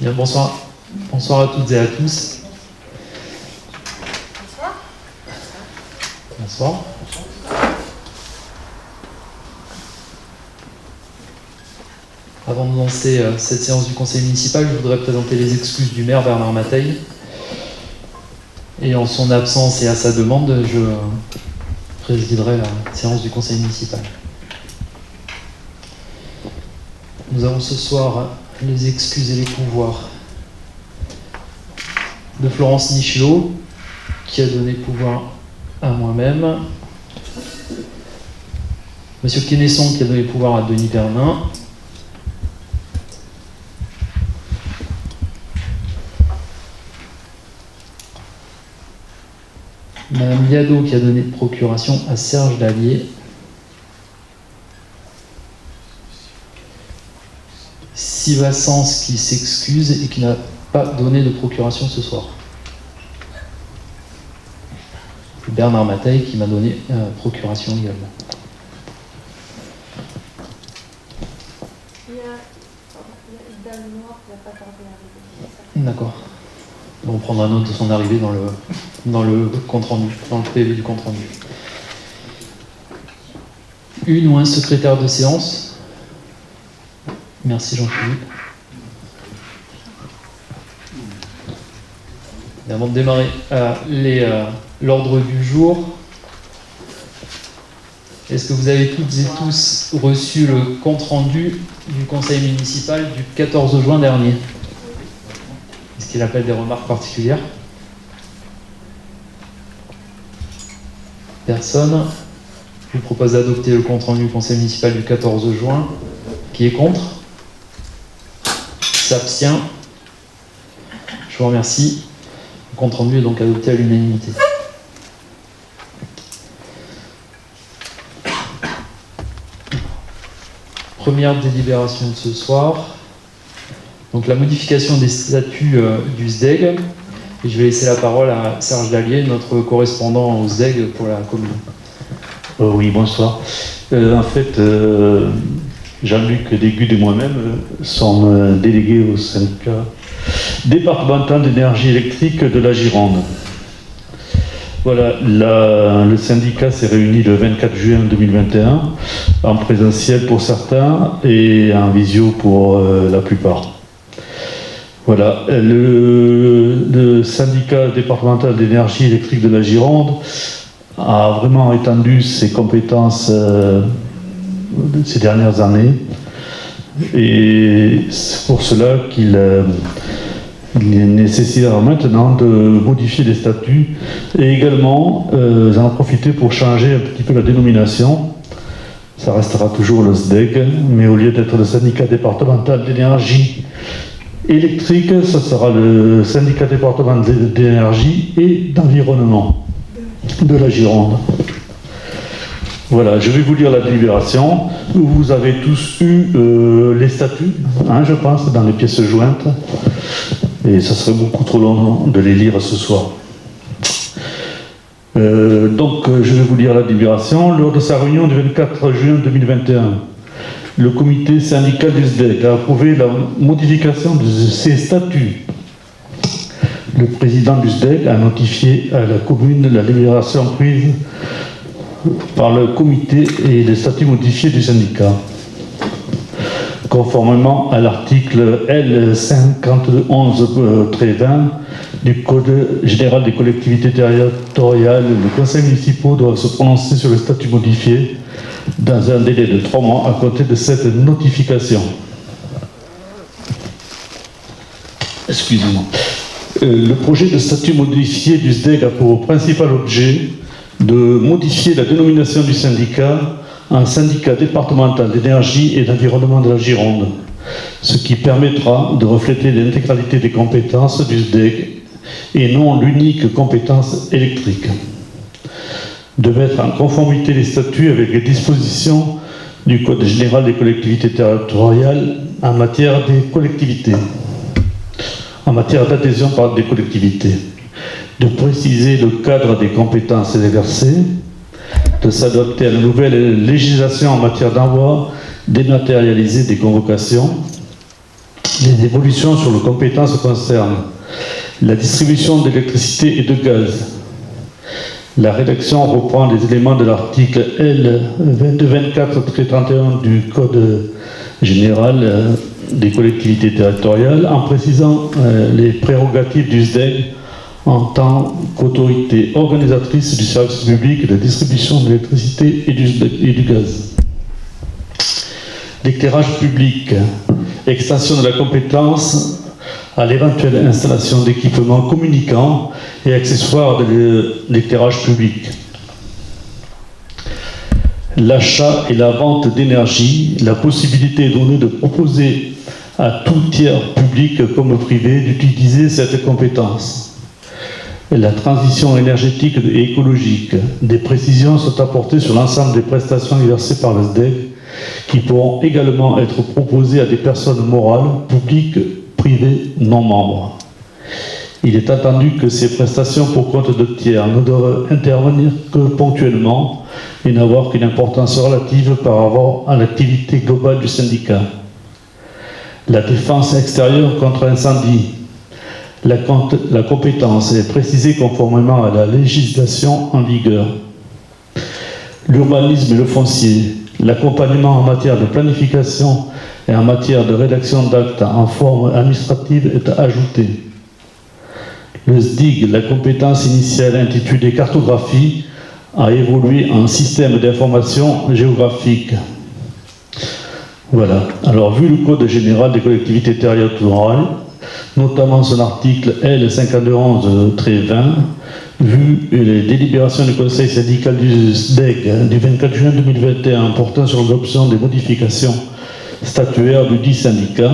Bien, bonsoir. Bonsoir à toutes et à tous. Bonsoir. Avant de lancer cette séance du conseil municipal, je voudrais présenter les excuses du maire Bernard Mateille. Et en son absence et à sa demande, je présiderai la séance du conseil municipal. Nous avons ce soir les excuses et les pouvoirs de Florence Nichelot, qui a donné pouvoir à moi-même, Monsieur Quesnesson, qui a donné pouvoir à Denis Bernin, Madame Liado, qui a donné procuration à Serge Dallier, Sivassens, qui s'excuse et qui n'a pas donné de procuration ce soir. Bernard Mateille, qui m'a donné procuration également. Il y a une dame noire qui n'a pas tardé à arriver. D'accord. On prendra note de son arrivée dans le compte rendu, dans le PV du compte rendu. Une ou un secrétaire de séance. Merci Jean-Philippe. Et avant de démarrer l'ordre du jour, est-ce que vous avez toutes et tous reçu le compte rendu du conseil municipal du 14 juin dernier? Est-ce qu'il appelle des remarques particulières? Personne. Je vous propose d'adopter le compte rendu du conseil municipal du 14 juin. Qui est contre? S'abstient? Je vous remercie. Le compte rendu est donc adopté à l'unanimité. Première délibération de ce soir. Donc la modification des statuts du SDEG. Et je vais laisser la parole à Serge Dallier, notre correspondant au SDEG pour la commune. Oui, bonsoir. En fait, Jean-Luc Dégut et moi-même sommes délégués au syndicat départemental d'énergie électrique de la Gironde. Voilà, le syndicat s'est réuni le 24 juin 2021, en présentiel pour certains et en visio pour la plupart. Voilà, le syndicat départemental d'énergie électrique de la Gironde a vraiment étendu ses compétences ces dernières années, et c'est pour cela qu'il est nécessaire maintenant de modifier les statuts et également en profiter pour changer un petit peu la dénomination. Ça restera toujours le SDEG, mais au lieu d'être le syndicat départemental d'énergie électrique, ça sera le syndicat départemental d'énergie et d'environnement de la Gironde. Voilà, je vais vous lire la délibération. Vous avez tous eu les statuts, je pense, dans les pièces jointes. Et ça serait beaucoup trop long de les lire ce soir. Donc, je vais vous lire la délibération. Lors de sa réunion du 24 juin 2021, le comité syndical du SDEG a approuvé la modification de ses statuts. Le président du SDEG a notifié à la commune la délibération prise par le comité et les statuts modifiés du syndicat. Conformément à l'article L5111-20 du Code général des collectivités territoriales, le conseil municipal doit se prononcer sur le statut modifié dans un délai de 3 mois à compter de cette notification. Excusez-moi. Le projet de statut modifié du SDEG a pour principal objet de modifier la dénomination du syndicat en syndicat départemental d'énergie et d'environnement de la Gironde, ce qui permettra de refléter l'intégralité des compétences du SDEG et non l'unique compétence électrique. De mettre en conformité les statuts avec les dispositions du Code général des collectivités territoriales en matière des collectivités, en matière d'adhésion par des collectivités, de préciser le cadre des compétences exercées, de s'adapter à la nouvelle législation en matière d'envoi dématérialisé des convocations, Les évolutions sur les compétences concernent la distribution d'électricité et de gaz. La rédaction reprend les éléments de l'article L 2224-31 du Code général des collectivités territoriales en précisant les prérogatives du SDEG en tant qu'autorité organisatrice du service public de distribution d'électricité et du gaz. L'éclairage public, extension de la compétence à l'éventuelle installation d'équipements communicants et accessoires de l'éclairage public. L'achat et la vente d'énergie, la possibilité donnée de proposer à tout tiers public comme privé d'utiliser cette compétence. La transition énergétique et écologique, des précisions sont apportées sur l'ensemble des prestations exercées par le SDEG qui pourront également être proposées à des personnes morales, publiques, privées, non membres. Il est attendu que ces prestations pour compte de tiers ne doivent intervenir que ponctuellement et n'avoir qu'une importance relative par rapport à l'activité globale du syndicat. La défense extérieure contre incendie. La compétence est précisée conformément à la législation en vigueur. L'urbanisme et le foncier. L'accompagnement en matière de planification et en matière de rédaction d'actes en forme administrative est ajouté. Le SDIG, la compétence initiale intitulée cartographie, a évolué en système d'information géographique. Voilà. Alors, vu le Code général des collectivités territoriales, notamment son article L 5211-20, vu les délibérations du Conseil syndical du SDEG du 24 juin 2021 portant sur l'adoption des modifications statuaires du dit syndicat,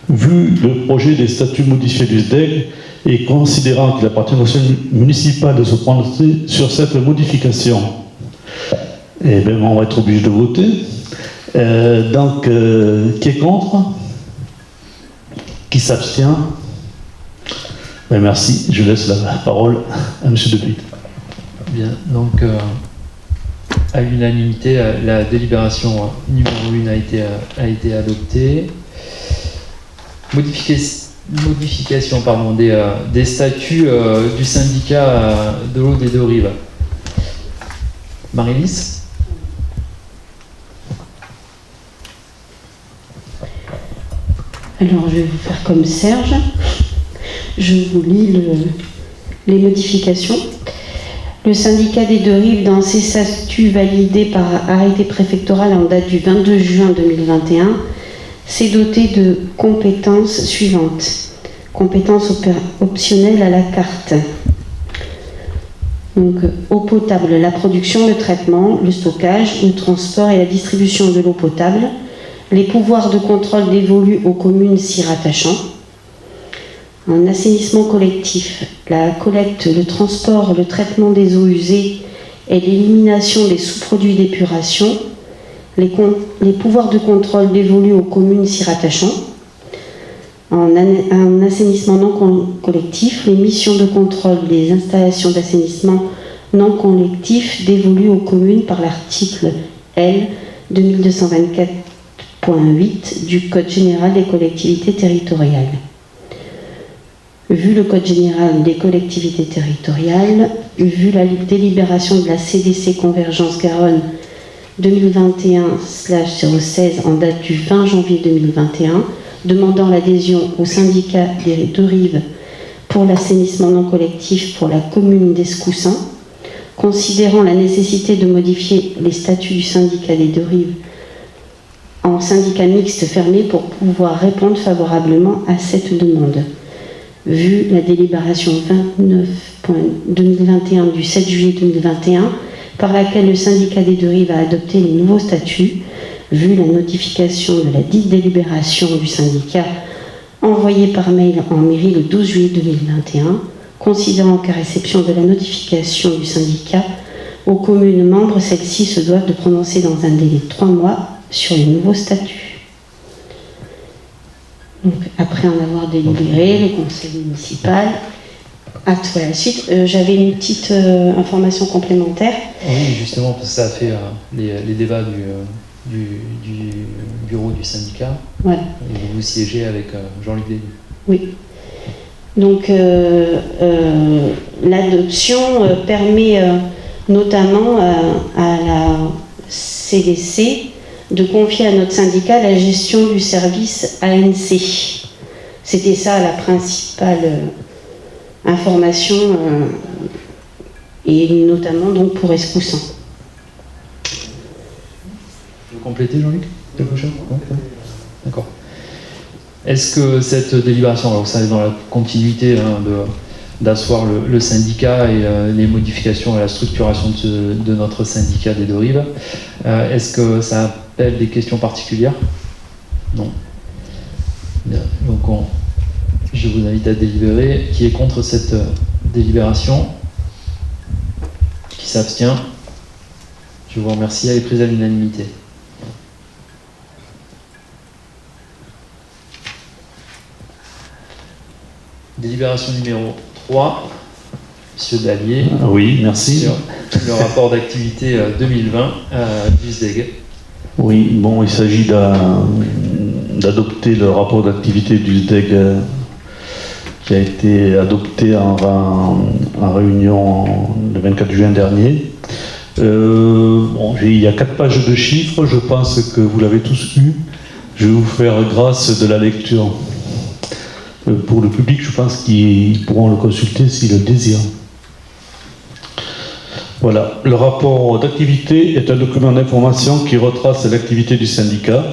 vu le projet des statuts modifiés du SDEG et considérant qu'il appartient au conseil municipal de se prononcer sur cette modification, eh bien, on va être obligé de voter. Donc, qui est contre? Qui s'abstient? Merci, je laisse la parole à M. Depuy. Bien, donc à l'unanimité, la délibération numéro 1 a été adoptée. Modification des statuts du syndicat de l'eau des deux rives. Marie-Lys? Alors, je vais vous faire comme Serge. Je vous lis les modifications. Le syndicat des deux rives, dans ses statuts validés par arrêté préfectoral en date du 22 juin 2021, s'est doté de compétences suivantes. Compétences optionnelles à la carte. Donc, eau potable, la production, le traitement, le stockage, le transport et la distribution de l'eau potable. Les pouvoirs de contrôle dévolus aux communes s'y rattachant. Un assainissement collectif, la collecte, le transport, le traitement des eaux usées et l'élimination des sous-produits d'épuration. Les pouvoirs de contrôle dévolus aux communes s'y rattachant. Un assainissement non collectif, les missions de contrôle des installations d'assainissement non collectif dévolues aux communes par l'article L 2224.8 du Code général des collectivités territoriales. Vu le Code général des collectivités territoriales, vu la délibération de la CDC Convergence Garonne 2021/016 en date du 20 janvier 2021, demandant l'adhésion au syndicat des deux rives pour l'assainissement non collectif pour la commune d'Escoussin, considérant la nécessité de modifier les statuts du syndicat des deux rives en syndicat mixte fermé pour pouvoir répondre favorablement à cette demande. Vu la délibération 29.2021 du 7 juillet 2021, par laquelle le syndicat des deux rives a adopté les nouveaux statuts, vu la notification de la dite délibération du syndicat envoyée par mail en mairie le 12 juillet 2021, considérant qu'à réception de la notification du syndicat, aux communes membres, celles-ci se doivent de prononcer dans un délai de 3 mois sur les nouveaux statuts. Donc, après en avoir délibéré, le conseil municipal acte la suite. J'avais une petite information complémentaire. Oui, justement, parce que ça a fait les débats du bureau du syndicat. Voilà. Et vous siégez avec Jean-Luc Déby. Oui. Donc l'adoption permet notamment à la CDC de confier à notre syndicat la gestion du service ANC. C'était ça la principale information, et notamment donc pour Escoussin. Vous complétez, Jean-Luc, quelque chose? Ouais. D'accord. Est-ce que cette délibération, alors ça est dans la continuité d'asseoir le syndicat et les modifications à la structuration de notre syndicat des Deux-Rives, est-ce que ça appelle des questions particulières? Non. Bien. Donc je vous invite à délibérer. Qui est contre cette délibération? Qui s'abstient? Je vous remercie. Elle est prise à l'unanimité. Délibération numéro 3, Monsieur Dallier. Oui, merci. Sur le rapport d'activité 2020 du SDEG. Oui, bon, il s'agit d'adopter le rapport d'activité du SDEG qui a été adopté en réunion le 24 juin dernier. Il y a 4 pages de chiffres, je pense que vous l'avez tous lu. Je vais vous faire grâce de la lecture. Pour le public, je pense qu'ils pourront le consulter s'ils le désirent. Voilà, le rapport d'activité est un document d'information qui retrace l'activité du syndicat.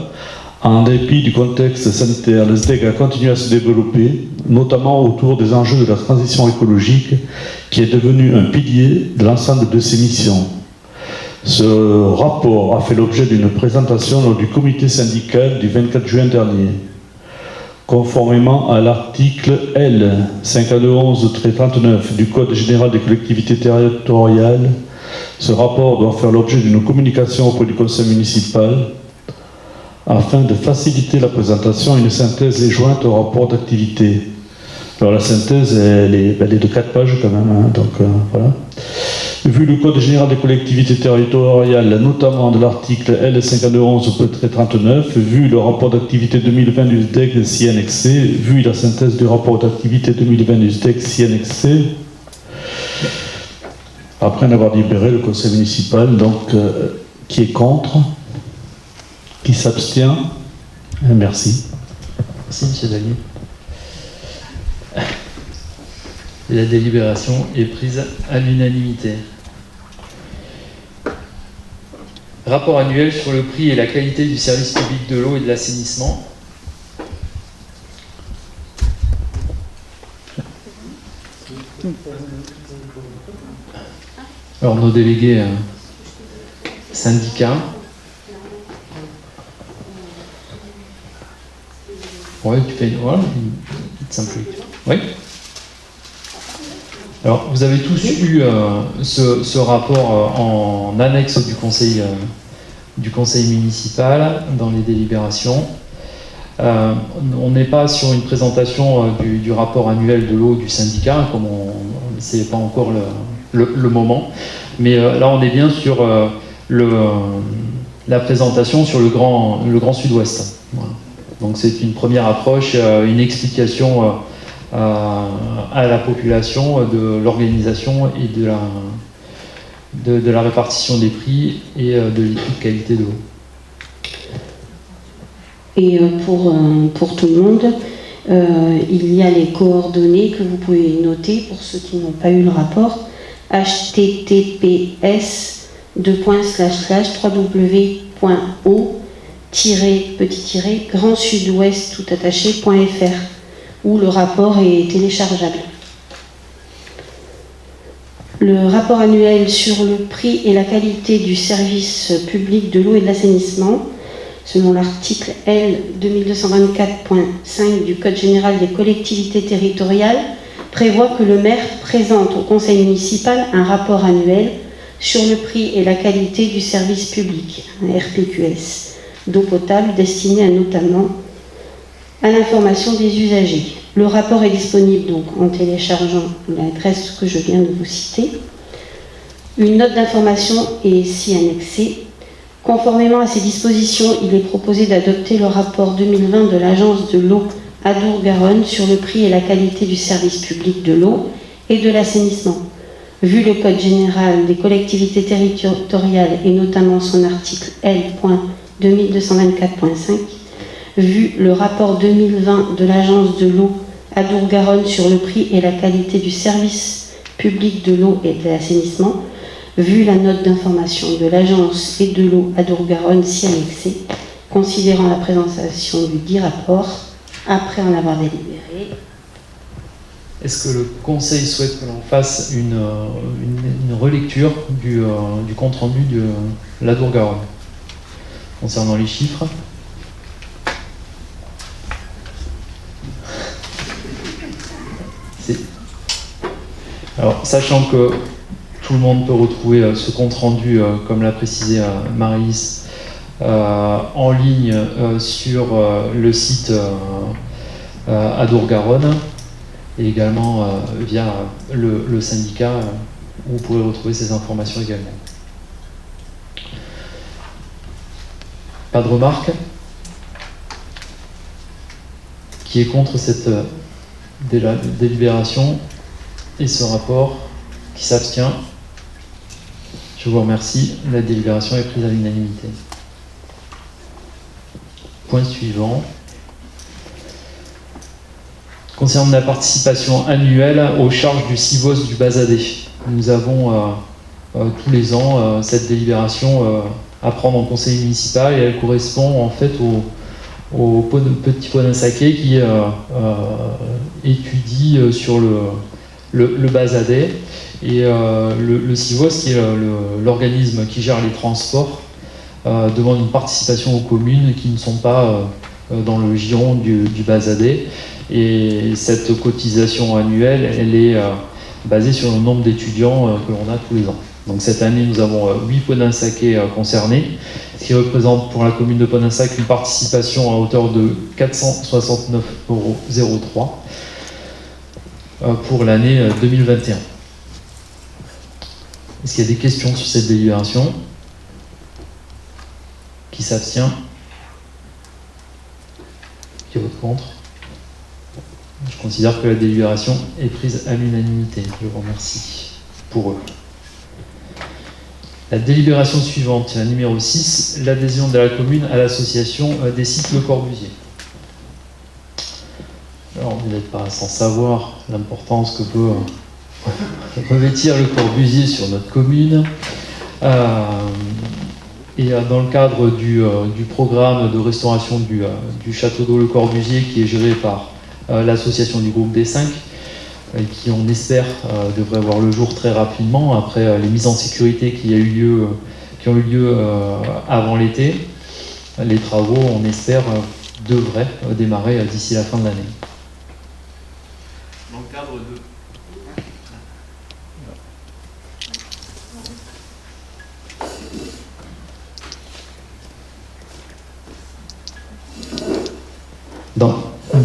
En dépit du contexte sanitaire, le SDEG a continué à se développer, notamment autour des enjeux de la transition écologique, qui est devenu un pilier de l'ensemble de ses missions. Ce rapport a fait l'objet d'une présentation lors du comité syndical du 24 juin dernier. Conformément à l'article L. 5211-39 du Code général des collectivités territoriales, ce rapport doit faire l'objet d'une communication auprès du conseil municipal. Afin de faciliter la présentation, une synthèse est jointe au rapport d'activité. Alors la synthèse, elle est de 4 pages quand même, hein, donc voilà. Vu le Code général des collectivités territoriales, notamment de l'article L5211-39, vu le rapport d'activité 2020 du SDEG s'y annexé, vu la synthèse du rapport d'activité 2020 du SDEG s'y annexé, après en avoir libéré le conseil municipal, donc qui est contre, qui s'abstient, merci. Merci, M. Dallier. La délibération est prise à l'unanimité. Rapport annuel sur le prix et la qualité du service public de l'eau et de l'assainissement. Alors nos délégués syndicats. Ouais, tu fais voilà, une simple lecture. Oui. Alors, vous avez tous eu ce rapport en annexe du conseil municipal dans les délibérations. On n'est pas sur une présentation du rapport annuel de l'eau du syndicat, comme c'est pas encore le moment, mais là on est bien sur la présentation sur le Grand Sud-Ouest. Voilà. Donc c'est une première approche, une explication à la population de l'organisation et de la répartition des prix et de l'étude qualité de l'eau. Et pour tout le monde, il y a les coordonnées que vous pouvez noter pour ceux qui n'ont pas eu le rapport. https://www.o-grand-sud-ouest.fr où le rapport est téléchargeable. Le rapport annuel sur le prix et la qualité du service public de l'eau et de l'assainissement, selon l'article L. 2224.5 du Code général des collectivités territoriales, prévoit que le maire présente au conseil municipal un rapport annuel sur le prix et la qualité du service public, un RPQS, d'eau potable destiné notamment à l'information des usagers. Le rapport est disponible donc en téléchargeant l'adresse que je viens de vous citer. Une note d'information est ici annexée Conformément à ces dispositions, il est proposé d'adopter le rapport 2020 de l'Agence de l'eau Adour-Garonne sur le prix et la qualité du service public de l'eau et de l'assainissement. Vu le Code général des collectivités territoriales et notamment son article L.2224.5, vu le rapport 2020 de l'Agence de l'eau Adour-Garonne sur le prix et la qualité du service public de l'eau et de l'assainissement, vu la note d'information de l'Agence et de l'eau Adour-Garonne si annexée, considérant la présentation du dit rapport, après en avoir délibéré. Est-ce que le Conseil souhaite que l'on fasse une relecture du compte-rendu de l'Adour-Garonne concernant les chiffres? Alors, sachant que tout le monde peut retrouver ce compte-rendu, comme l'a précisé Marie-Lise, en ligne sur le site Adour-Garonne, et également via le syndicat où vous pourrez retrouver ces informations également. Pas de remarques? Qui est contre cette délibération et ce rapport? Qui s'abstient? Je vous remercie. La délibération est prise à l'unanimité. Point suivant. Concernant la participation annuelle aux charges du CIVOS du Bazadais. Nous avons tous les ans cette délibération à prendre en conseil municipal et elle correspond en fait au petit Poninsaké qui étudie sur le Bazadais et le CIVOS qui est l'organisme qui gère les transports demande une participation aux communes qui ne sont pas dans le giron du Bazadais. Et cette cotisation annuelle, elle est basée sur le nombre d'étudiants que l'on a tous les ans. Donc cette année, nous avons 8 Poninsaké concernés, ce qui représente pour la commune de Poninsac une participation à hauteur de 469,03 € pour l'année 2021. Est-ce qu'il y a des questions sur cette délibération? Qui s'abstient? Qui vote contre? Je considère que la délibération est prise à l'unanimité. Je vous remercie pour eux. La délibération suivante, la numéro 6, l'adhésion de la commune à l'association des sites Le Corbusier. Alors, vous n'êtes pas sans savoir l'importance que peut revêtir Le Corbusier sur notre commune. Et dans le cadre du programme de restauration du château d'eau Le Corbusier, qui est géré par l'association du groupe des 5, qui on espère devrait voir le jour très rapidement après les mises en sécurité qui ont eu lieu avant l'été. Les travaux, on espère, devraient démarrer d'ici la fin de l'année. Dans le cadre de...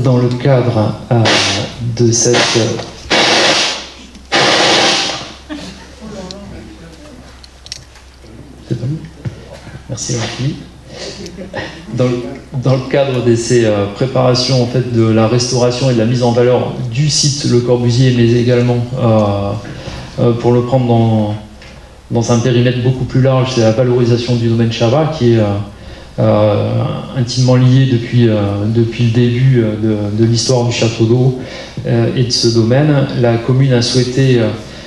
Dans le cadre de cette... C'est pas nous ? Merci Philippe. Dans le cadre de ces préparations en fait, de la restauration et de la mise en valeur du site Le Corbusier, mais également pour le prendre dans un périmètre beaucoup plus large, c'est la valorisation du domaine Chavat qui est intimement lié depuis le début de l'histoire du château d'eau et de ce domaine. La commune a souhaité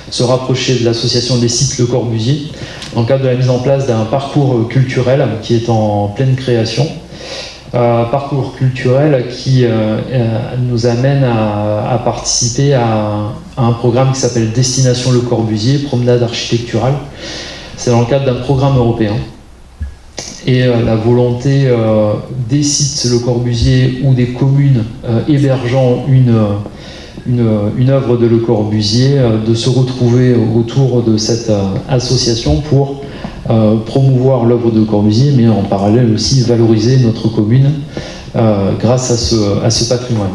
se rapprocher de l'association des sites Le Corbusier dans le cadre de la mise en place d'un parcours culturel qui est en pleine création. Parcours culturel qui nous amène à participer à un programme qui s'appelle Destination Le Corbusier, promenade architecturale. C'est dans le cadre d'un programme européen. Et la volonté des sites Le Corbusier ou des communes hébergeant une œuvre de Le Corbusier de se retrouver autour de cette association pour promouvoir l'œuvre de Le Corbusier, mais en parallèle aussi valoriser notre commune grâce à ce patrimoine.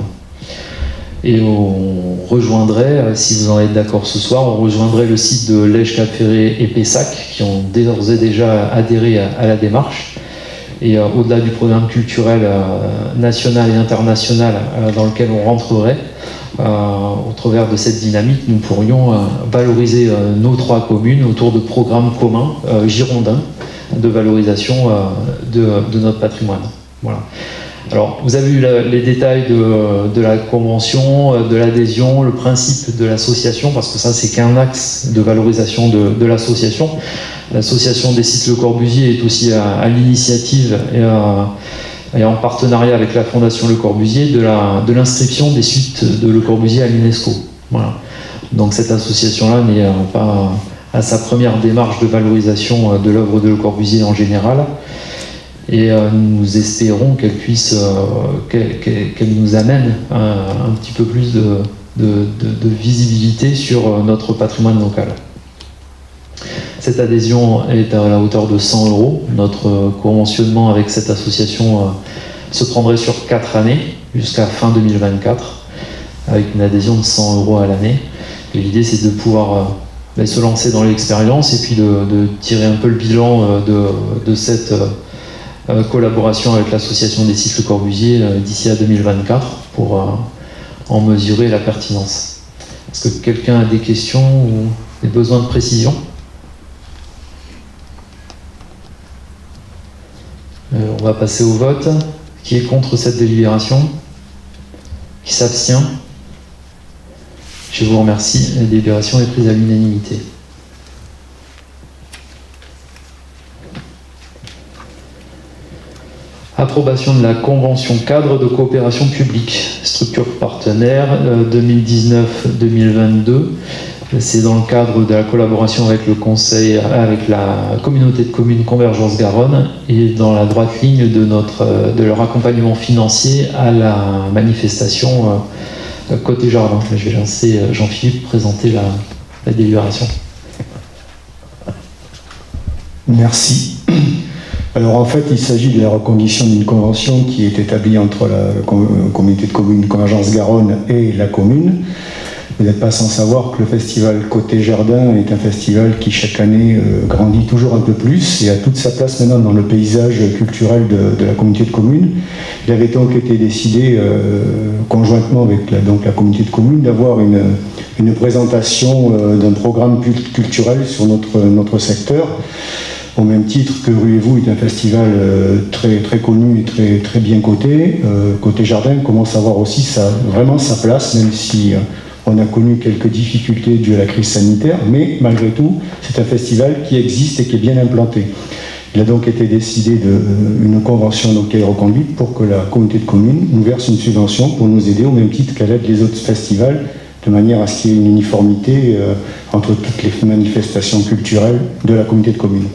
Et on rejoindrait, si vous en êtes d'accord ce soir, on rejoindrait le site de Lège Cap Ferré et Pessac, qui ont d'ores et déjà adhéré à la démarche. Et au-delà du programme culturel national et international dans lequel on rentrerait, au travers de cette dynamique, nous pourrions valoriser nos 3 communes autour de programmes communs girondins de valorisation de notre patrimoine. Voilà. Alors, vous avez eu les détails de la convention, de l'adhésion, le principe de l'association, parce que ça, c'est qu'un axe de valorisation de l'association. L'association des sites Le Corbusier est aussi à l'initiative et en partenariat avec la Fondation Le Corbusier de l'inscription des sites de Le Corbusier à l'UNESCO. Voilà. Donc cette association-là n'est pas à sa première démarche de valorisation de l'œuvre de Le Corbusier en général. Et nous espérons qu'elle puisse, qu'elle nous amène un petit peu plus de visibilité sur notre patrimoine local. Cette adhésion est à la hauteur de 100 €. Notre conventionnement avec cette association se prendrait sur 4 années, jusqu'à fin 2024, avec une adhésion de 100 € à l'année. Et l'idée, c'est de pouvoir se lancer dans l'expérience et puis de tirer un peu le bilan de cette collaboration avec l'association des sites Le Corbusier d'ici à 2024 pour en mesurer la pertinence. Est-ce que quelqu'un a des questions ou des besoins de précision ? On va passer au vote. Qui est contre cette délibération ? Qui s'abstient ? Je vous remercie. La délibération est prise à l'unanimité. Approbation de la convention cadre de coopération publique, structure partenaire 2019-2022. C'est dans le cadre de la collaboration avec le conseil, avec la communauté de communes Convergence Garonne et dans la droite ligne de leur accompagnement financier à la manifestation Côté Jardin. Je vais laisser Jean-Philippe présenter la délibération. Merci. Alors en fait, il s'agit de la reconduction d'une convention qui est établie entre la communauté de communes Convergence Garonne et la commune. Vous n'êtes pas sans savoir que le festival Côté Jardin est un festival qui chaque année grandit toujours un peu plus et a toute sa place maintenant dans le paysage culturel de la communauté de communes. Il avait donc été décidé conjointement avec la communauté de communes d'avoir une présentation d'un programme culturel sur notre secteur. Au même titre que Rue et vous est un festival très, très connu et très, très bien coté, Côté Jardin commence à avoir aussi vraiment sa place, même si on a connu quelques difficultés dues à la crise sanitaire, mais malgré tout, c'est un festival qui existe et qui est bien implanté. Il a donc été décidé d'une convention qui est reconduite pour que la communauté de communes nous verse une subvention pour nous aider au même titre qu'elle aide les autres festivals, de manière à ce qu'il y ait une uniformité entre toutes les manifestations culturelles de la communauté de communes.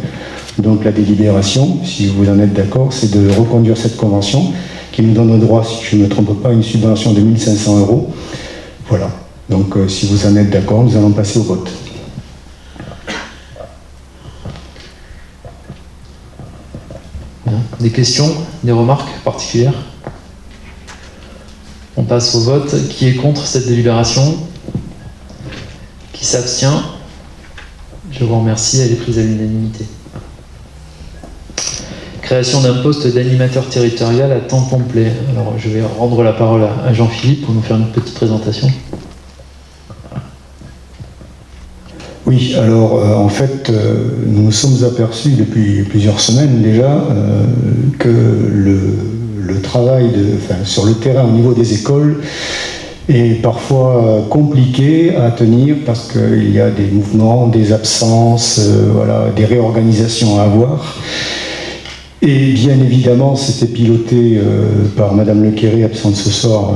Donc la délibération, si vous en êtes d'accord, c'est de reconduire cette convention qui nous donne au droit, si je ne me trompe pas, une subvention de 1 500 €. Voilà. Donc si vous en êtes d'accord, nous allons passer au vote. Des questions, des remarques particulières ? On passe au vote. Qui est contre cette délibération ? Qui s'abstient ? Je vous remercie, elle est prise à l'unanimité. Création d'un poste d'animateur territorial à temps complet. Alors je vais rendre la parole à Jean-Philippe pour nous faire une petite présentation. Oui, alors en fait, nous nous sommes aperçus depuis plusieurs semaines déjà que le travail sur le terrain au niveau des écoles est parfois compliqué à tenir parce qu'il y a des mouvements, des absences, des réorganisations à avoir. Et bien évidemment, c'était piloté par Madame Lequéré, absente ce soir,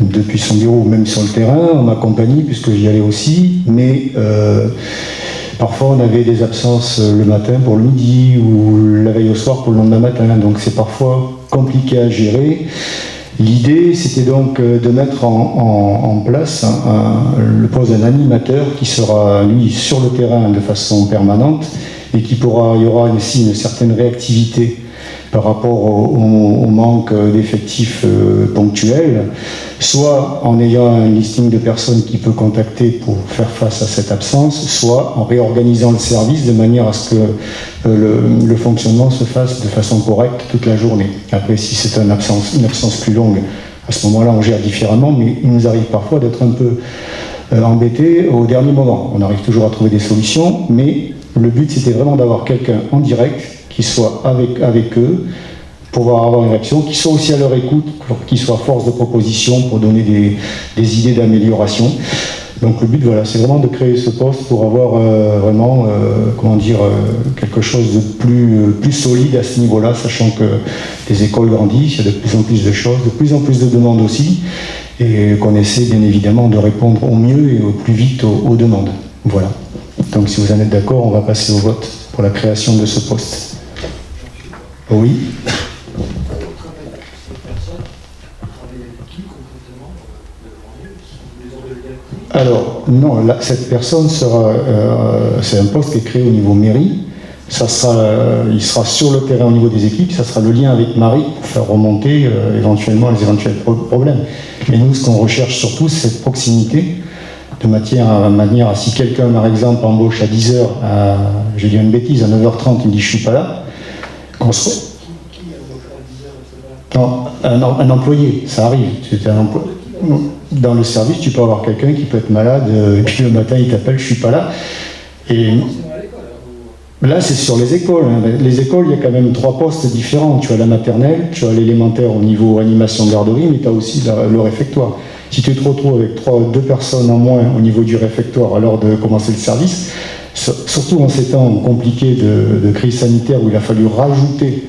depuis son bureau, même sur le terrain, en ma compagnie, puisque j'y allais aussi. Mais parfois, on avait des absences le matin pour le midi ou la veille au soir pour le lendemain matin. Donc c'est parfois compliqué à gérer. L'idée, c'était donc de mettre en place le poste d'un animateur qui sera, lui, sur le terrain de façon permanente et il y aura aussi une certaine réactivité par rapport au manque d'effectifs ponctuels, soit en ayant un listing de personnes qu'il peut contacter pour faire face à cette absence, soit en réorganisant le service de manière à ce que le fonctionnement se fasse de façon correcte toute la journée. Après, si c'est une absence plus longue, à ce moment-là, on gère différemment, mais il nous arrive parfois d'être un peu embêtés au dernier moment. On arrive toujours à trouver des solutions, mais le but, c'était vraiment d'avoir quelqu'un en direct qui soit avec eux, pour pouvoir avoir une réaction, qui soit aussi à leur écoute, qui soit force de proposition pour donner des idées d'amélioration. Donc le but, voilà, c'est vraiment de créer ce poste pour avoir vraiment, quelque chose de plus solide à ce niveau-là, sachant que les écoles grandissent, il y a de plus en plus de choses, de plus en plus de demandes aussi, et qu'on essaie bien évidemment de répondre au mieux et au plus vite aux demandes. Voilà. Donc si vous en êtes d'accord, on va passer au vote pour la création de ce poste. Oui. Alors, non, là, cette personne sera... c'est un poste qui est créé au niveau mairie. Il sera sur le terrain au niveau des équipes. Ça sera le lien avec Marie pour faire remonter éventuellement les éventuels problèmes. Mais nous, ce qu'on recherche surtout, c'est cette proximité de manière à si quelqu'un, par exemple, embauche à 10h, je dis une bêtise, à 9h30, il me dit je suis pas là, qu'on se... Non, un employé, ça arrive. C'est un employé. Dans le service, tu peux avoir quelqu'un qui peut être malade, et puis le matin, il t'appelle, je suis pas là. Et là, c'est sur les écoles. Les écoles, il y a quand même 3 postes différents. Tu as la maternelle, tu as l'élémentaire au niveau animation garderie, mais tu as aussi le réfectoire. Si tu te retrouves avec 2 personnes en moins au niveau du réfectoire à l'heure de commencer le service, surtout en ces temps compliqués de crise sanitaire où il a fallu rajouter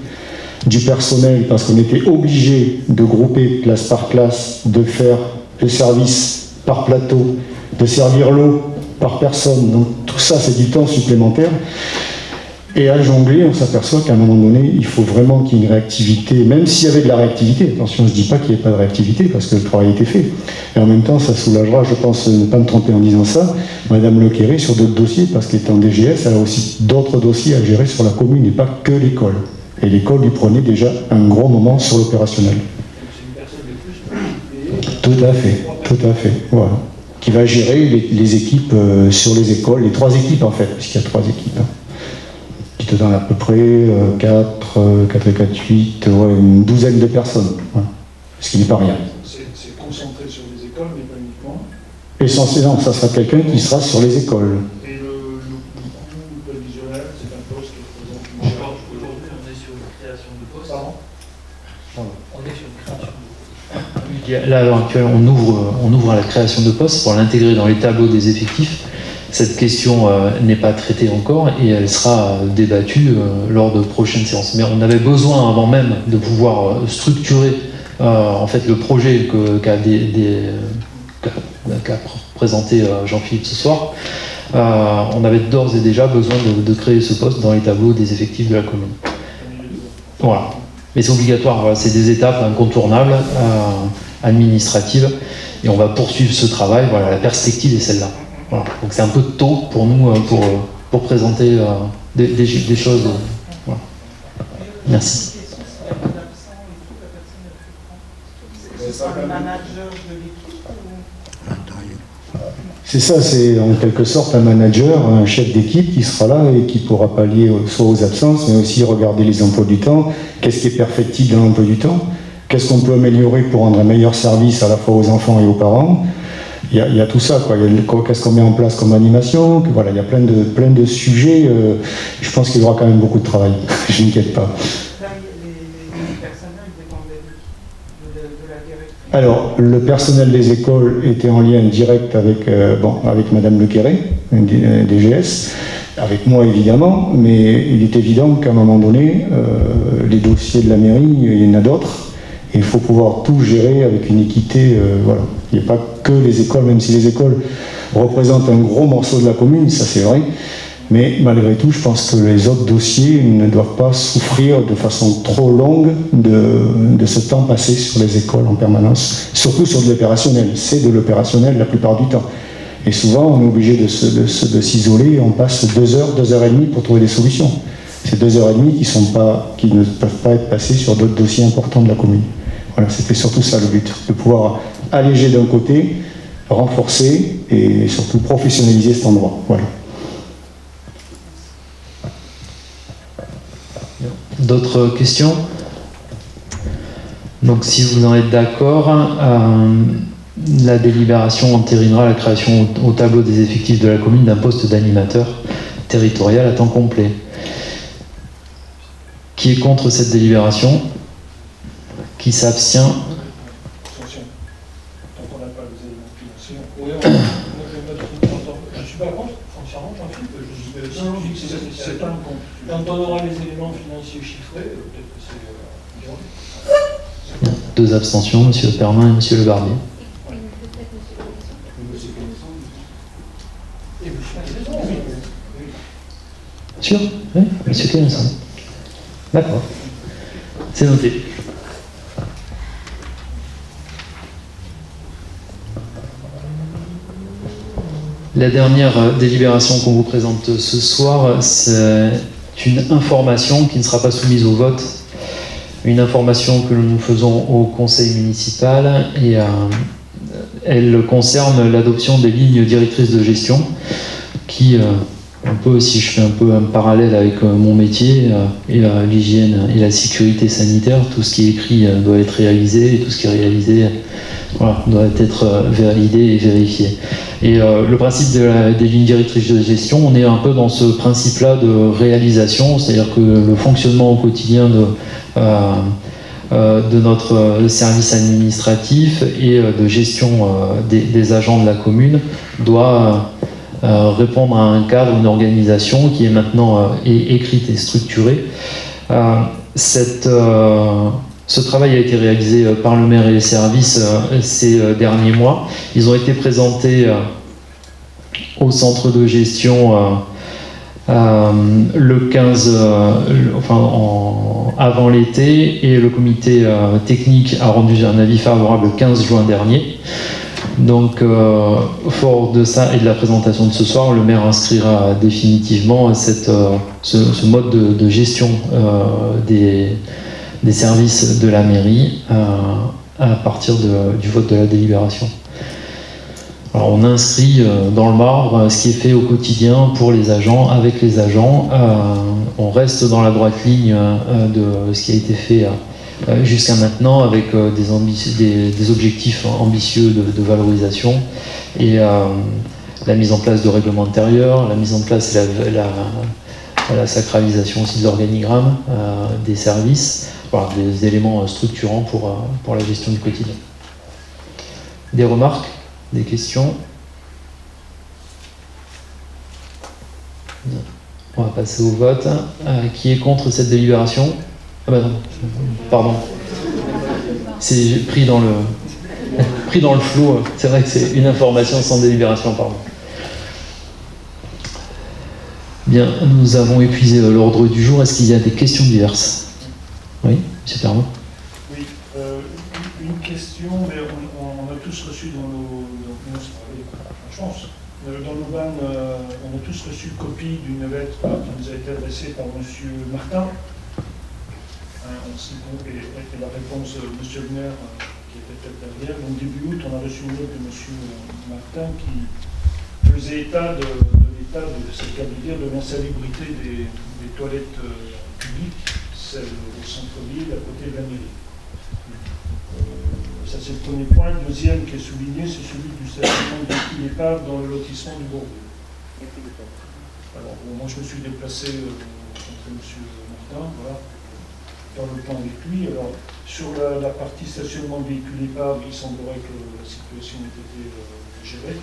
du personnel parce qu'on était obligé de grouper classe par classe, de faire le service par plateau, de servir l'eau par personne. Donc tout ça, c'est du temps supplémentaire. Et à jongler, on s'aperçoit qu'à un moment donné, il faut vraiment qu'il y ait une réactivité, même s'il y avait de la réactivité. Attention, je ne dis pas qu'il n'y ait pas de réactivité, parce que le travail a été fait. Et en même temps, ça soulagera, je pense, ne pas me tromper en disant ça, Madame Lequéré sur d'autres dossiers, parce qu'étant DGS, elle a aussi d'autres dossiers à gérer sur la commune, et pas que l'école. Et l'école lui prenait déjà un gros moment sur l'opérationnel. Tout à fait, voilà. Qui va gérer les équipes sur les écoles, les 3 équipes en fait, puisqu'il y a 3 équipes. Qui te donne à peu près 4 et 4, 8, une douzaine de personnes. Voilà. Ce qui n'est pas rien. C'est concentré sur les écoles, mais pas uniquement. Essentiellement, ça sera quelqu'un qui sera sur les écoles. Et le coût prévisionnel, c'est un poste qui représente une charge. Aujourd'hui, on est sur une création de poste. Pardon ? On est sur une création de poste. Là, à l'heure actuelle, on ouvre à la création de postes pour l'intégrer dans les tableaux des effectifs. Cette question n'est pas traitée encore et elle sera débattue lors de prochaines séances. Mais on avait besoin, avant même de pouvoir structurer en fait le projet qu'a présenté Jean-Philippe ce soir. On avait d'ores et déjà besoin de créer ce poste dans les tableaux des effectifs de la commune. Voilà. Mais c'est obligatoire, voilà, c'est des étapes incontournables, administratives, et on va poursuivre ce travail. Voilà, la perspective est celle-là. Voilà. Donc c'est un peu tôt pour nous pour présenter des choses. Voilà. Merci. C'est ça, c'est en quelque sorte un manager, un chef d'équipe qui sera là et qui pourra pallier soit aux absences, mais aussi regarder les emplois du temps. Qu'est-ce qui est perfectible dans l'emploi du temps? Qu'est-ce qu'on peut améliorer pour rendre un meilleur service à la fois aux enfants et aux parents? Il y a tout ça, quoi. Qu'est-ce qu'on met en place comme animation? Voilà, il y a plein de sujets. Je pense qu'il y aura quand même beaucoup de travail. Je m'inquiète pas. Alors, le personnel des écoles était en lien direct avec Madame Lequéré, DGS, avec moi évidemment, mais il est évident qu'à un moment donné, les dossiers de la mairie, il y en a d'autres. Il faut pouvoir tout gérer avec une équité, voilà. Il n'y a pas que les écoles, même si les écoles représentent un gros morceau de la commune, ça c'est vrai. Mais malgré tout, je pense que les autres dossiers ne doivent pas souffrir de façon trop longue de ce temps passé sur les écoles en permanence, surtout sur de l'opérationnel. C'est de l'opérationnel la plupart du temps. Et souvent, on est obligé de s'isoler, on passe 2 heures, 2 heures et demie pour trouver des solutions. C'est 2h30 qui ne peuvent pas être passées sur d'autres dossiers importants de la commune. Voilà, c'était surtout ça le but, de pouvoir alléger d'un côté, renforcer et surtout professionnaliser cet endroit. Voilà. D'autres questions? Donc si vous en êtes d'accord, la délibération entérinera la création au tableau des effectifs de la commune d'un poste d'animateur territorial à temps complet. Qui est contre cette délibération? Qui s'abstient? Attention. Tant qu'on n'a pas les éléments financiers. Oui, moi je vais mettre. Je ne suis pas contre, foncièrement, Jean-Philippe. C'est pas un compte. Quand on aura les éléments financiers chiffrés, peut-être que c'est. Deux abstentions, Monsieur Permin et Monsieur Le Barbier. Sûr? Oui, Monsieur Clémenceau. D'accord. C'est noté. La dernière délibération qu'on vous présente ce soir, c'est une information qui ne sera pas soumise au vote. Une information que nous faisons au conseil municipal et elle concerne l'adoption des lignes directrices de gestion qui, un peu, si je fais un peu un parallèle avec mon métier et l'hygiène et la sécurité sanitaire, tout ce qui est écrit doit être réalisé et tout ce qui est réalisé doit être validé et vérifié. Et le principe des lignes directrices de gestion, on est un peu dans ce principe-là de réalisation, c'est-à-dire que le fonctionnement au quotidien de notre service administratif et de gestion des agents de la commune doit répondre à un cadre, une organisation qui est maintenant écrite et structurée. Ce travail a été réalisé par le maire et les services ces derniers mois. Ils ont été présentés au centre de gestion le 15, avant l'été, et le comité technique a rendu un avis favorable le 15 juin dernier. Donc, fort de ça et de la présentation de ce soir, le maire inscrira définitivement ce mode de gestion des services de la mairie à partir du vote de la délibération. Alors, on inscrit dans le marbre ce qui est fait au quotidien pour les agents, avec les agents. On reste dans la droite ligne de ce qui a été fait jusqu'à maintenant, avec des objectifs ambitieux de valorisation et la mise en place de règlements intérieurs, la mise en place et la sacralisation aussi de l'organigramme des services, voilà, des éléments structurants pour la gestion du quotidien. Des remarques? Des questions? Bien. On va passer au vote. Qui est contre cette délibération? Ah bah non, pardon. C'est pris dans le flou. C'est vrai que c'est une information sans délibération, pardon. Bien, nous avons épuisé l'ordre du jour. Est-ce qu'il y a des questions diverses? Oui, M. Perron. Oui, une question, mais on a tous reçu dans nos bannes, on a tous reçu copie d'une lettre qui nous a été adressée par M. Martin. Et la réponse de M. le maire qui était peut-être derrière. Donc début août, on a reçu une lettre de M. Martin qui faisait état de l'état de cette dire de l'insalubrité des toilettes publiques, celles au centre-ville, à côté de la mairie. Ça, c'est le premier point. Le deuxième qui est souligné, c'est celui du stationnement de véhicules épaves dans le lotissement du Bourgogne. Alors, moi, je me suis déplacé contre M. Martin, voilà, dans le plan avec lui. Alors, sur la partie stationnement de véhicules épaves, il semblerait que la situation ait été gérée.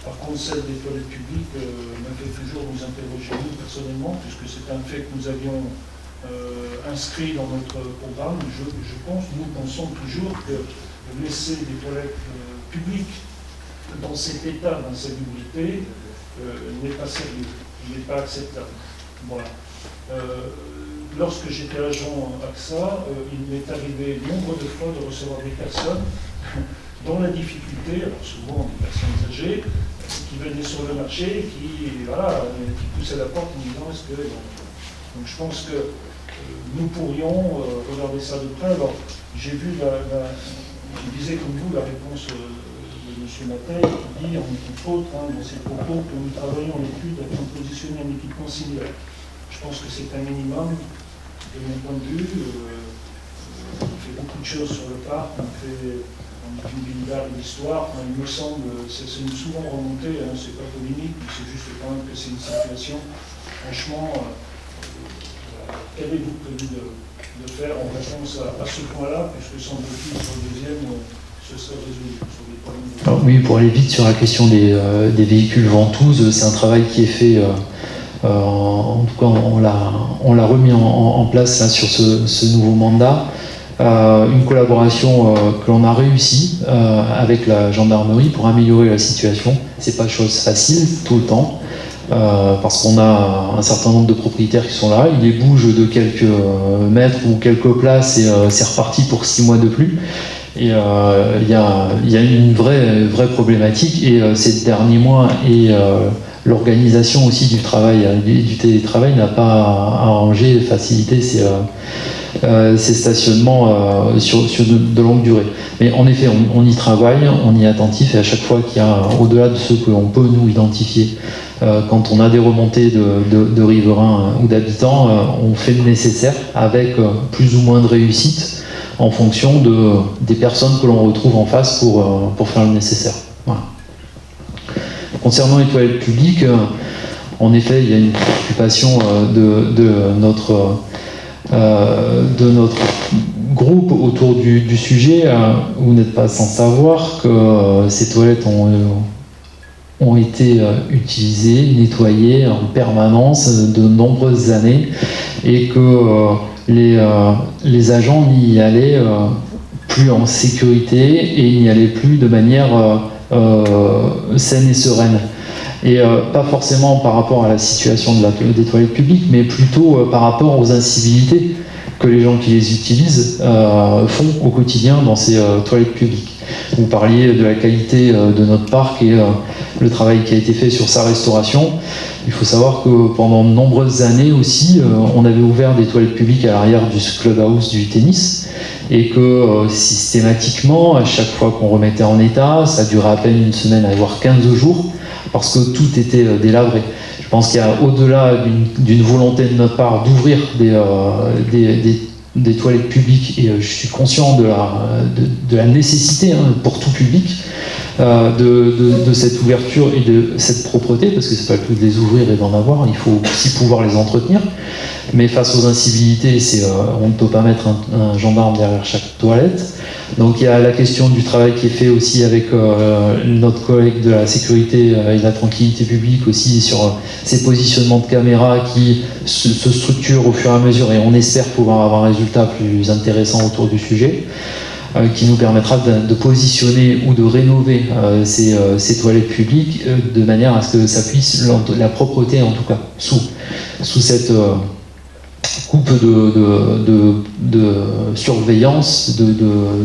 Par contre, celle des toilettes publiques m'a fait toujours nous interroger, nous, personnellement, puisque c'est un fait que nous avions inscrit dans notre programme. Nous pensons toujours que laisser des toilettes publiques dans cet état d'insalubrité n'est pas sérieux, n'est pas acceptable. Voilà. Lorsque j'étais agent AXA, il m'est arrivé nombre de fois de recevoir des personnes dans la difficulté, alors souvent des personnes âgées, qui venaient sur le marché et qui poussaient la porte en disant est-ce que Donc je pense que nous pourrions regarder ça de près. Alors, j'ai vu, je disais comme vous, la réponse de M. Mattei qui dit, entre autres, dans ses propos, que nous travaillons l'étude afin de positionner un équipement similaire. Je pense que c'est un minimum, de mon point de vue. On fait beaucoup de choses sur le parc, on étudie l'histoire. Il me semble, c'est souvent remonté, c'est pas polémique, mais c'est juste quand même que c'est une situation. Franchement, qu'avez-vous prévu de faire en réponse à ce point-là, puisque semble-t-il sur le deuxième, ce serait résolu sur les problèmes de... Alors, oui, pour aller vite sur la question des véhicules ventouses, c'est un travail qui est fait, en tout cas on l'a remis en place là, sur ce nouveau mandat. Une collaboration que l'on a réussi avec la gendarmerie pour améliorer la situation. C'est pas chose facile tout le temps. Parce qu'on a un certain nombre de propriétaires qui sont là, ils les bougent de quelques mètres ou quelques places et c'est reparti pour 6 mois de plus. Et il y a une vraie problématique et ces derniers mois et l'organisation aussi du travail, du télétravail n'a pas arrangé, facilité ces stationnements sur de longue durée. Mais en effet, on y travaille, on y est attentif et à chaque fois qu'il y a, au-delà de ce que l'on peut nous identifier, quand on a des remontées de riverains ou d'habitants, on fait le nécessaire avec plus ou moins de réussite en fonction des personnes que l'on retrouve en face pour faire le nécessaire. Voilà. Concernant les toilettes publiques, en effet, il y a une préoccupation de notre groupe autour du sujet. Vous n'êtes pas sans savoir que ces toilettes ont été utilisées, nettoyées en permanence de nombreuses années et que les agents n'y allaient plus en sécurité et n'y allaient plus de manière saine et sereine. Et pas forcément par rapport à la situation des toilettes publiques, mais plutôt par rapport aux incivilités que les gens qui les utilisent font au quotidien dans ces toilettes publiques. Vous parliez de la qualité de notre parc et le travail qui a été fait sur sa restauration. Il faut savoir que pendant de nombreuses années aussi, on avait ouvert des toilettes publiques à l'arrière du clubhouse du tennis et que systématiquement, à chaque fois qu'on remettait en état, ça durait à peine une semaine, voire 15 jours, parce que tout était délabré. Je pense qu'il y a, au-delà d'une volonté de notre part d'ouvrir des toilettes publiques, et je suis conscient de la nécessité pour tout public de cette ouverture et de cette propreté, parce que c'est pas que de les ouvrir et d'en avoir, il faut aussi pouvoir les entretenir. Mais face aux incivilités, on ne peut pas mettre un gendarme derrière chaque toilette. Donc il y a la question du travail qui est fait aussi avec notre collègue de la sécurité et de la tranquillité publique aussi sur ces positionnements de caméras qui se structurent au fur et à mesure et on espère pouvoir avoir un résultat plus intéressant autour du sujet qui nous permettra de positionner ou de rénover ces toilettes publiques de manière à ce que ça puisse, la propreté en tout cas, sous cette coupe de surveillance, de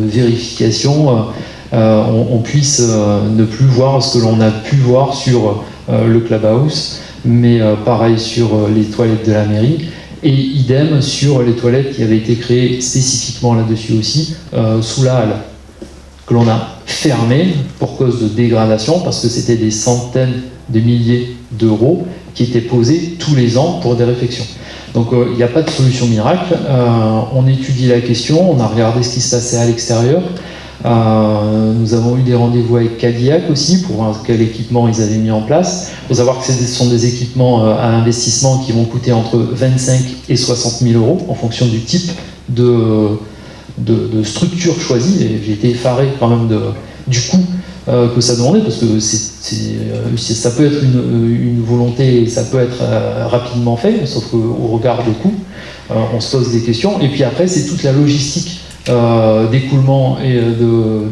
vérification, on puisse ne plus voir ce que l'on a pu voir sur le clubhouse, mais pareil sur les toilettes de la mairie, et idem sur les toilettes qui avaient été créées spécifiquement là-dessus aussi, sous la halle, que l'on a fermé pour cause de dégradation, parce que c'était des centaines de milliers d'euros qui étaient posés tous les ans pour des réfections. Donc il n'y a pas de solution miracle, on étudie la question, on a regardé ce qui se passait à l'extérieur, nous avons eu des rendez-vous avec Cadillac aussi pour voir quel équipement ils avaient mis en place. Il faut savoir que ce sont des équipements à investissement qui vont coûter entre 25 et 60 000 euros en fonction du type de structure choisie, et j'ai été effaré quand même du coût que ça demandait, parce que ça peut être une volonté et ça peut être rapidement fait, sauf qu'au regard des coûts, on se pose des questions. Et puis après, c'est toute la logistique d'écoulement et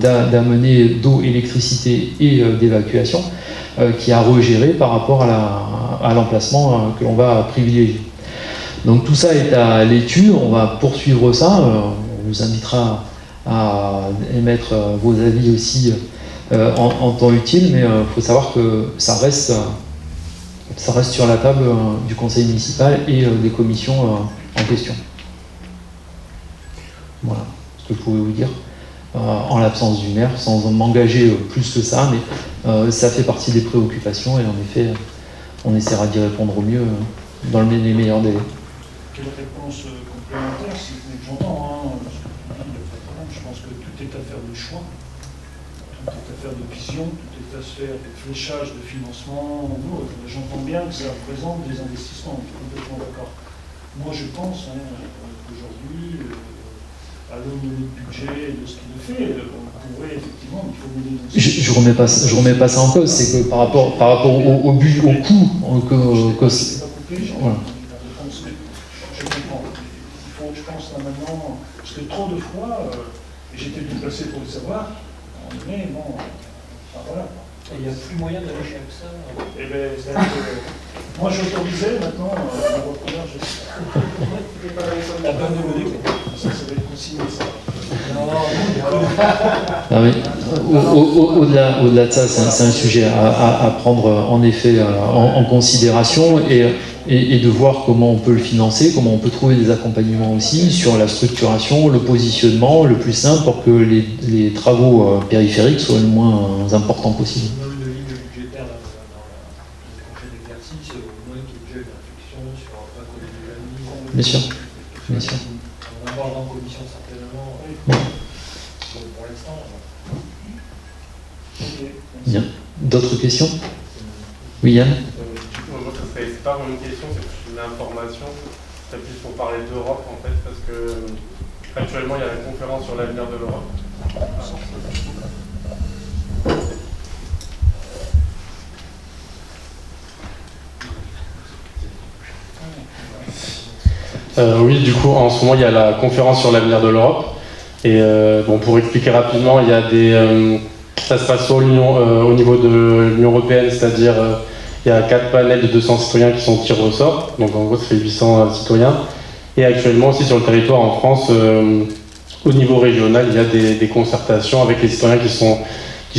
d'amener d'eau, électricité et d'évacuation qui a regéré par rapport à l'emplacement que l'on va privilégier. Donc tout ça est à l'étude, on va poursuivre ça, on vous invitera à émettre vos avis aussi en temps utile, mais il faut savoir que ça reste Ça reste sur la table du conseil municipal et des commissions en question. Voilà ce que je pouvais vous dire. En l'absence du maire, sans m'engager plus que ça, mais ça fait partie des préoccupations et en effet, on essaiera d'y répondre au mieux dans les meilleurs délais. Quelle réponse complémentaire, si vous voulez que j'entends, je pense que tout est affaire de choix, tout est affaire de vision, tout est affaire de fléchage, de financement. J'entends bien que ça représente des investissements, je suis complètement d'accord. Moi je pense qu'aujourd'hui, à l'aune de notre budget et de ce qu'il nous fait, on pourrait effectivement, il faut mener nos... Je remets pas ça en cause, c'est que par rapport au but, au coût voilà. Je comprends. Il faut, je pense, là maintenant, parce que trop de fois, et j'étais déplacé pour le savoir, on est, bon, enfin voilà. Et il n'y a plus moyen d'aller chez AXA. Eh bien, moi j'autorisais, maintenant, le repreneur, je sais pas. La bonne de monnaie. Ça va être consigné, ça. Au-delà de ça, c'est un sujet à prendre en effet en considération et de voir comment on peut le financer, comment on peut trouver des accompagnements aussi sur la structuration, le positionnement le plus simple pour que les travaux périphériques soient le moins importants possible. On a une ligne budgétaire dans le prochain exercice, au moins qui est déjà une réflexion sur un côté de la mise. Bien sûr, bien sûr. On en parlera en commission certainement. Bon. Bon, pour l'instant. Bien. D'autres questions? Oui, Yann? Moi, c'est pas vraiment une question, c'est plus une information. C'est plus pour parler d'Europe en fait, parce que actuellement il y a la conférence sur l'avenir de l'Europe. Oui, du coup, en ce moment, il y a la conférence sur l'avenir de l'Europe. Et bon, pour expliquer rapidement, il y a ça se passe au niveau de l'Union européenne, c'est-à-dire il y a 4 panels de 200 citoyens qui sont tirés au sort. Donc en gros, ça fait 800 citoyens. Et actuellement aussi sur le territoire en France, au niveau régional, il y a des concertations avec les citoyens qui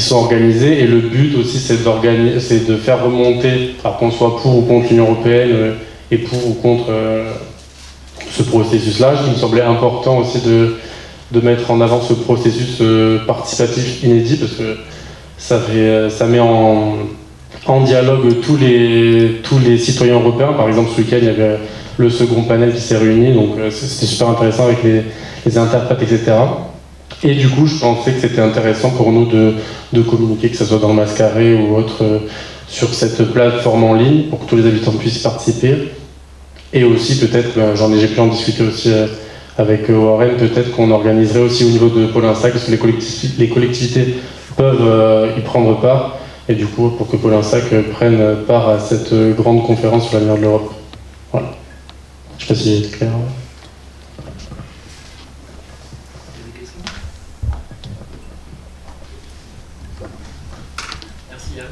sont organisés. Et le but aussi, c'est de faire remonter, alors qu'on soit pour ou contre l'Union européenne et pour ou contre ce processus-là. Il me semblait important aussi de mettre en avant ce processus participatif inédit parce que ça met en dialogue tous les citoyens européens. Par exemple, ce week-end, il y avait le second panel qui s'est réuni, donc c'était super intéressant avec les interprètes, etc. Et du coup, je pensais que c'était intéressant pour nous de communiquer, que ce soit dans le Mascaré ou autre, sur cette plateforme en ligne, pour que tous les habitants puissent participer. Et aussi, peut-être, j'ai pu en discuter aussi avec Warren, peut-être qu'on organiserait aussi au niveau de Pôle Insac, parce que les collectivités peuvent y prendre part, et du coup, pour que Pôle Insac prenne part à cette grande conférence sur l'avenir de l'Europe. Voilà. Je ne sais pas si c'est clair. Merci Yann.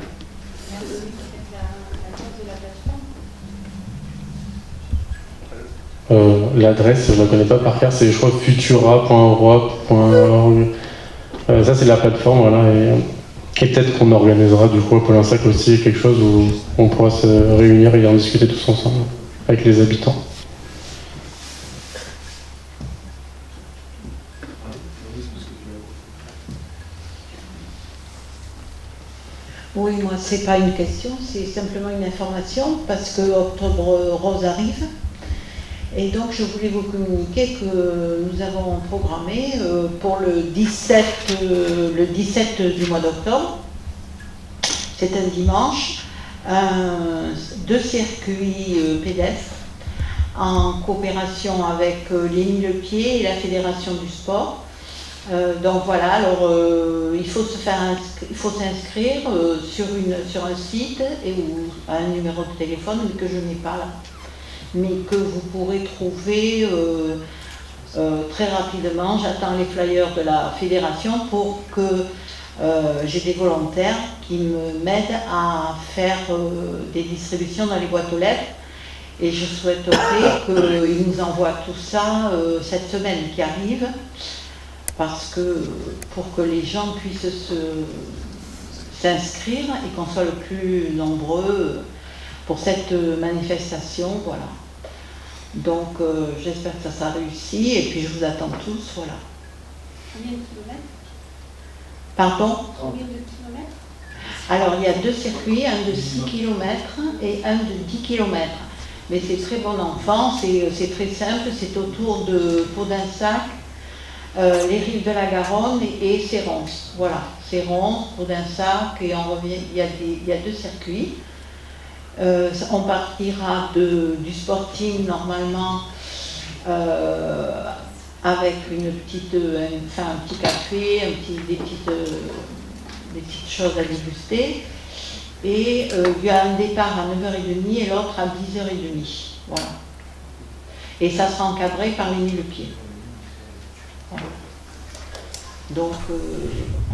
L'adresse, je ne la connais pas par cœur, c'est je crois futura.europe.org. Ça, c'est la plateforme, voilà. Et peut-être qu'on organisera du coup à Pôle Insac aussi quelque chose où on pourra se réunir et en discuter tous ensemble avec les habitants. Oui, moi, c'est pas une question, c'est simplement une information parce que Octobre Rose arrive. Et donc, je voulais vous communiquer que nous avons programmé pour le 17 du mois d'octobre, c'est un dimanche, 2 circuits pédestres en coopération avec l'Émile Lepied et la Fédération du Sport. Donc voilà, alors il faut s'inscrire sur un site et ou à un numéro de téléphone que je n'ai pas là, mais que vous pourrez trouver très rapidement. J'attends les flyers de la fédération pour que j'ai des volontaires qui m'aident à faire des distributions dans les boîtes aux lettres. Et je souhaiterais qu'ils nous envoient tout ça cette semaine qui arrive, parce que pour que les gens puissent s'inscrire et qu'on soit le plus nombreux pour cette manifestation, voilà. Donc j'espère que ça sera réussi et puis je vous attends tous, voilà. Combien de kilomètres? Pardon? Combien de kilomètres? Alors il y a 2 circuits, un de 6 km et un de 10 km. Mais c'est très bon enfant, c'est très simple, c'est autour de Podensac, les rives de la Garonne et Sérons. Voilà, Sérons, Podensac, et on revient, il y a 2 circuits. On partira du Sporting normalement avec un petit café, des petites choses à déguster. Et il y a un départ à 9h30 et l'autre à 10h30. Voilà. Et ça sera encadré par les mille-pieds. Voilà. Donc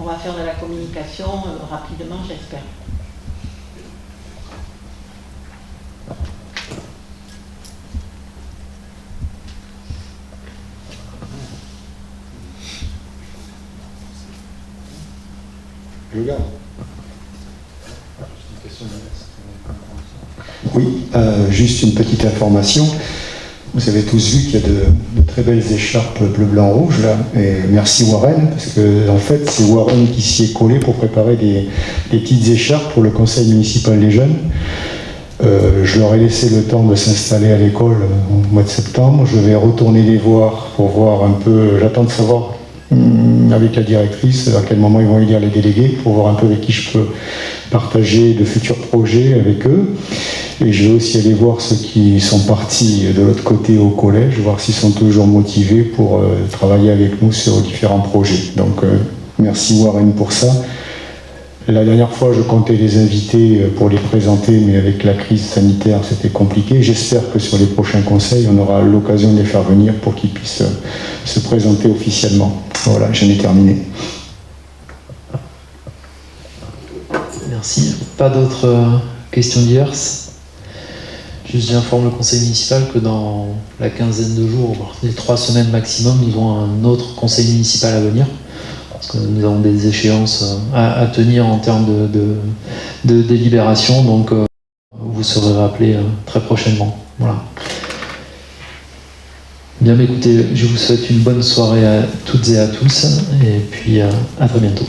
on va faire de la communication rapidement, j'espère. Je garde. Oui, juste une petite information. Vous avez tous vu qu'il y a de très belles écharpes bleu-blanc-rouge là. Et merci Warren, parce que en fait c'est Warren qui s'y est collé pour préparer des petites écharpes pour le conseil municipal des jeunes. Je leur ai laissé le temps de s'installer à l'école au mois de septembre. Je vais retourner les voir pour voir un peu. J'attends de savoir avec la directrice à quel moment ils vont élire les délégués pour voir un peu avec qui je peux partager de futurs projets avec eux. Et je vais aussi aller voir ceux qui sont partis de l'autre côté au collège, voir s'ils sont toujours motivés pour travailler avec nous sur différents projets. Donc merci Warren pour ça. La dernière fois, je comptais les inviter pour les présenter, mais avec la crise sanitaire, c'était compliqué. J'espère que sur les prochains conseils, on aura l'occasion de les faire venir pour qu'ils puissent se présenter officiellement. Voilà, j'en ai terminé. Merci. Pas d'autres questions diverses? Juste j'informe le conseil municipal que dans la quinzaine de jours, voire les 3 semaines maximum, nous aurons un autre conseil municipal à venir. Parce que nous avons des échéances à tenir en termes de délibération, donc vous serez rappelés très prochainement. Voilà. Bien, écoutez, je vous souhaite une bonne soirée à toutes et à tous, et puis à très bientôt.